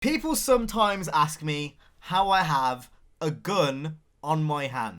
People sometimes ask me how I have a gun on my hand.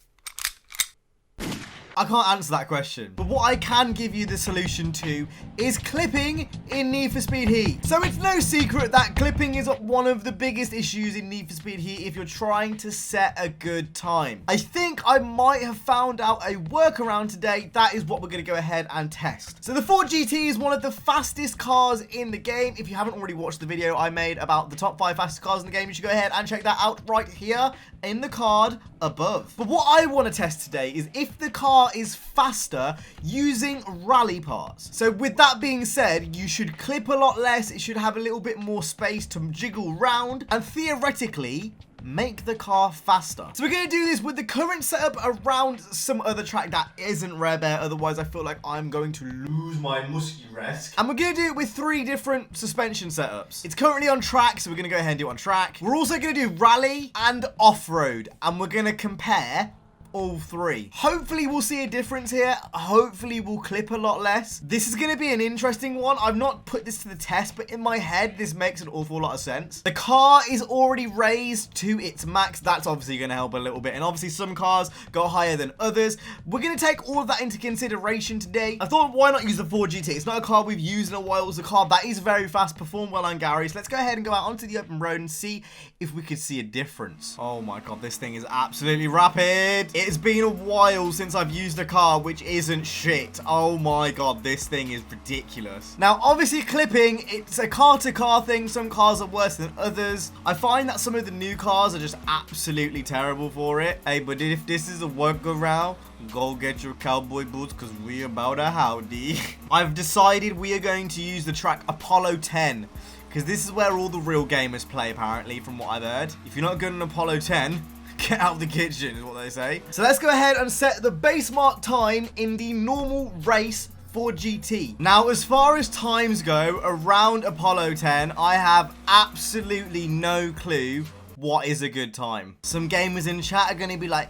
I can't answer that question, but what I can give you the solution to is clipping in Need for Speed Heat. So it's no secret that clipping is one of the biggest issues in Need for Speed Heat if you're trying to set a good time. I think I might have found out a workaround today. That is what we're going to go ahead and test. So the Ford GT is one of the fastest cars in the game. If you haven't already watched the video I made about the top 5 fastest cars in the game, you should go ahead and check that out right here in the card above. But what I want to test today is if the car is faster using rally parts. So with that being said, you should clip a lot less, it should have a little bit more space to jiggle around, and theoretically make the car faster. So we're going to do this with the current setup around some other track that isn't Rare Bear, otherwise I feel like I'm going to lose my musky rest. And we're going to do it with 3 different suspension setups. It's currently on track, so we're going to go ahead and do it on track. We're also going to do rally and off-road, and we're going to compare all 3. Hopefully we'll see a difference here. Hopefully we'll clip a lot less. This is going to be an interesting one. I've not put this to the test, but in my head this makes an awful lot of sense. The car is already raised to its max. That's obviously going to help a little bit, and obviously some cars go higher than others. We're going to take all of that into consideration today. I thought, why not use the Ford GT? It's not a car we've used in a while. It's a car that is very fast, perform well on garage. Let's go ahead and go out onto the open road and see if we could see a difference. Oh my god, this thing is absolutely rapid. It's been a while since I've used a car which isn't shit. Oh my god, this thing is ridiculous. Now, obviously clipping, it's a car-to-car thing. Some cars are worse than others. I find that some of the new cars are just absolutely terrible for it. Hey, but if this is a workaround, go get your cowboy boots because we about a howdy. I've decided we are going to use the track Apollo 10. Because this is where all the real gamers play, apparently, from what I've heard. If you're not good in Apollo 10, get out of the kitchen, is what they say. So let's go ahead and set the base mark time in the normal race for GT. Now, as far as times go, around Apollo 10, I have absolutely no clue what is a good time. Some gamers in chat are going to be like,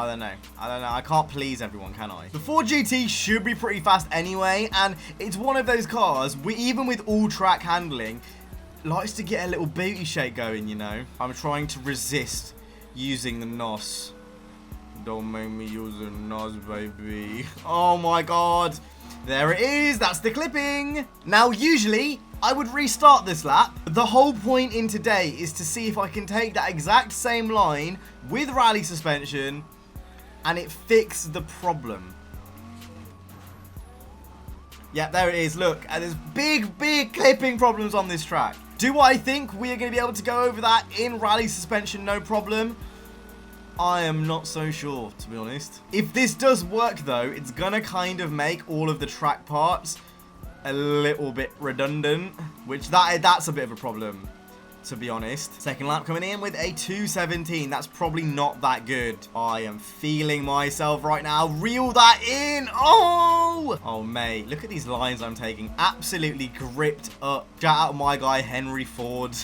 I don't know. I can't please everyone, can I? The Ford GT should be pretty fast anyway, and it's one of those cars, even with all track handling, likes to get a little booty shake going, you know. I'm trying to resist using the NOS. Don't make me use the NOS, baby. Oh my god. There it is. That's the clipping. Now, usually, I would restart this lap. The whole point in today is to see if I can take that exact same line with rally suspension and it fix the problem. Yeah, there it is. Look, and there's big clipping problems on this track. Do I think we are going to be able to go over that in rally suspension, no problem? I am not so sure, to be honest. If this does work, though, it's going to kind of make all of the track parts a little bit redundant, which that's a bit of a problem, to be honest. Second lap coming in with a 2:17. That's probably not that good. I am feeling myself right now. Reel that in. Oh, mate. Look at these lines I'm taking. Absolutely gripped up. Shout out to my guy, Henry Ford.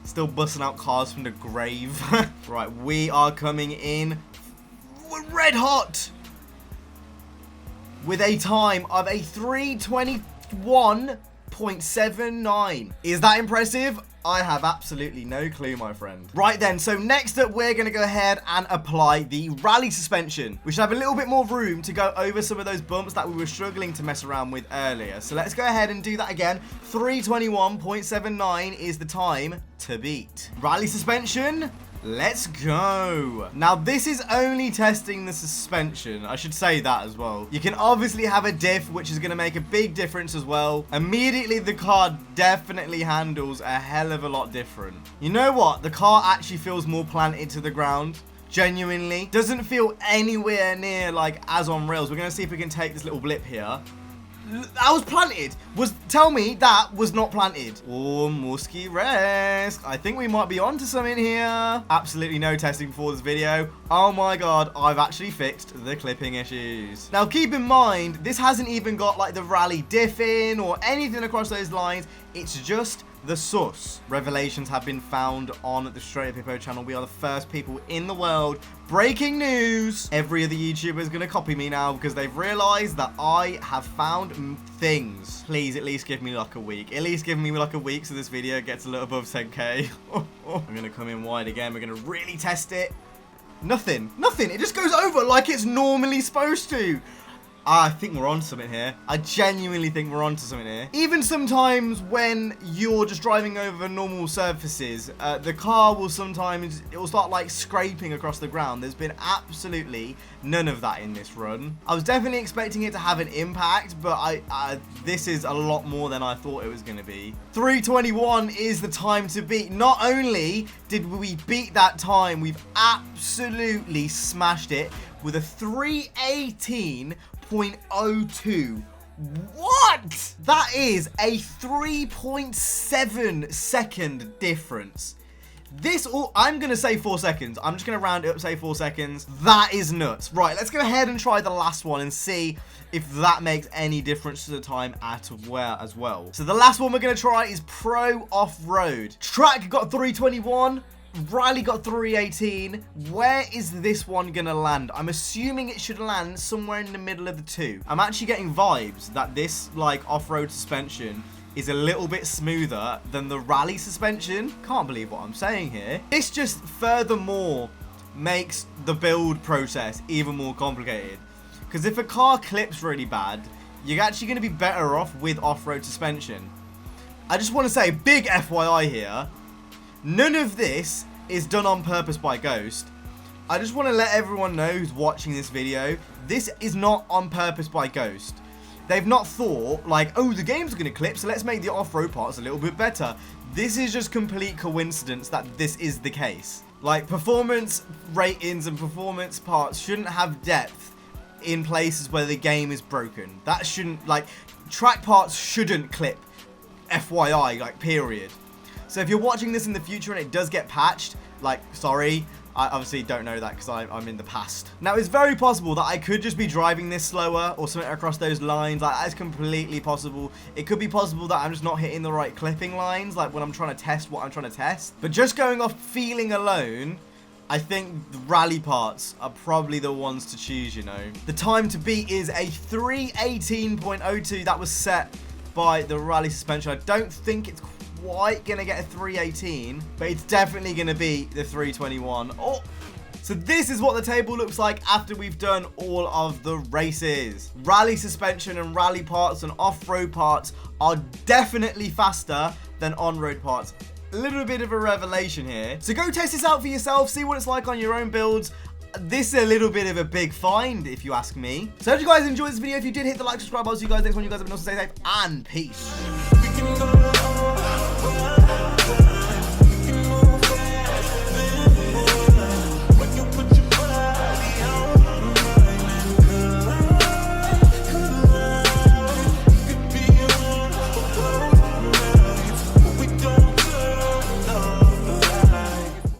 Still busting out cars from the grave. Right, we are coming in. We're red hot. With a time of a 3:21.79. Is that impressive? I have absolutely no clue, my friend. Right then, so next up, we're going to go ahead and apply the rally suspension. We should have a little bit more room to go over some of those bumps that we were struggling to mess around with earlier. So let's go ahead and do that again. 3:21.79 is the time to beat. Rally suspension. Let's go. Now, this is only testing the suspension. I should say that as well. You can obviously have a diff, which is going to make a big difference as well. Immediately, the car definitely handles a hell of a lot different. You know what? The car actually feels more planted to the ground. Genuinely. Doesn't feel anywhere near like as on rails. We're going to see if we can take this little blip here. That was planted. Tell me that was not planted. Oh, musky rest. I think we might be onto something here. Absolutely no testing before this video. Oh my god, I've actually fixed the clipping issues. Now keep in mind, this hasn't even got like the rally diff in or anything across those lines. It's just The sus. Revelations have been found on the StraightUpHippo channel. We are the first people in the world. Breaking news. Every other YouTuber is going to copy me now because they've realized that I have found things. Please at least give me like a week. At least give me like a week so this video gets a little above 10k. I'm going to come in wide again. We're going to really test it. Nothing. Nothing. It just goes over like it's normally supposed to. I think we're on something here. I genuinely think we're onto something here. Even sometimes when you're just driving over normal surfaces, the car will sometimes, it will start like scraping across the ground. There's been absolutely none of that in this run. I was definitely expecting it to have an impact, but this is a lot more than I thought it was going to be. 3:21 is the time to beat. Not only did we beat that time, we've absolutely smashed it with a 3:18.02. What? That is a 3.7 second difference. This, I'm going to say 4 seconds. I'm just going to round it up, say 4 seconds. That is nuts. Right, let's go ahead and try the last one and see if that makes any difference to the time as well. So the last one we're going to try is Pro Off-Road. Track got 3:21. Riley got 3:18. Where is this one gonna land? I'm assuming it should land somewhere in the middle of the two. I'm actually getting vibes that this like off-road suspension is a little bit smoother than the rally suspension. Can't believe what I'm saying here. This just furthermore makes the build process even more complicated. Because if a car clips really bad, you're actually gonna be better off with off-road suspension. I just want to say, big FYI here. None of this is done on purpose by Ghost. I just want to let everyone know who's watching this video, this is not on purpose by Ghost. They've not thought, like, oh, the game's going to clip, so let's make the off-road parts a little bit better. This is just complete coincidence that this is the case. Like, performance ratings and performance parts shouldn't have depth in places where the game is broken. That shouldn't, like, track parts shouldn't clip. FYI, like, period. So if you're watching this in the future and it does get patched, like, sorry, I obviously don't know that because I'm in the past. Now, it's very possible that I could just be driving this slower or something across those lines. Like, that's completely possible. It could be possible that I'm just not hitting the right clipping lines, like when I'm trying to test what I'm trying to test. But just going off feeling alone, I think the rally parts are probably the ones to choose, you know. The time to beat is a 3:18.02. That was set by the rally suspension. I don't think it's quite gonna get a 3:18, but it's definitely gonna be the 3:21. Oh, so this is what the table looks like after we've done all of the races. Rally suspension and rally parts and off-road parts are definitely faster than on-road parts. A little bit of a revelation here. So go test this out for yourself, see what it's like on your own builds. This is a little bit of a big find, if you ask me. So if you guys enjoyed this video, if you did, hit the like, subscribe button. See you guys next one. You guys have been awesome. Stay safe and peace.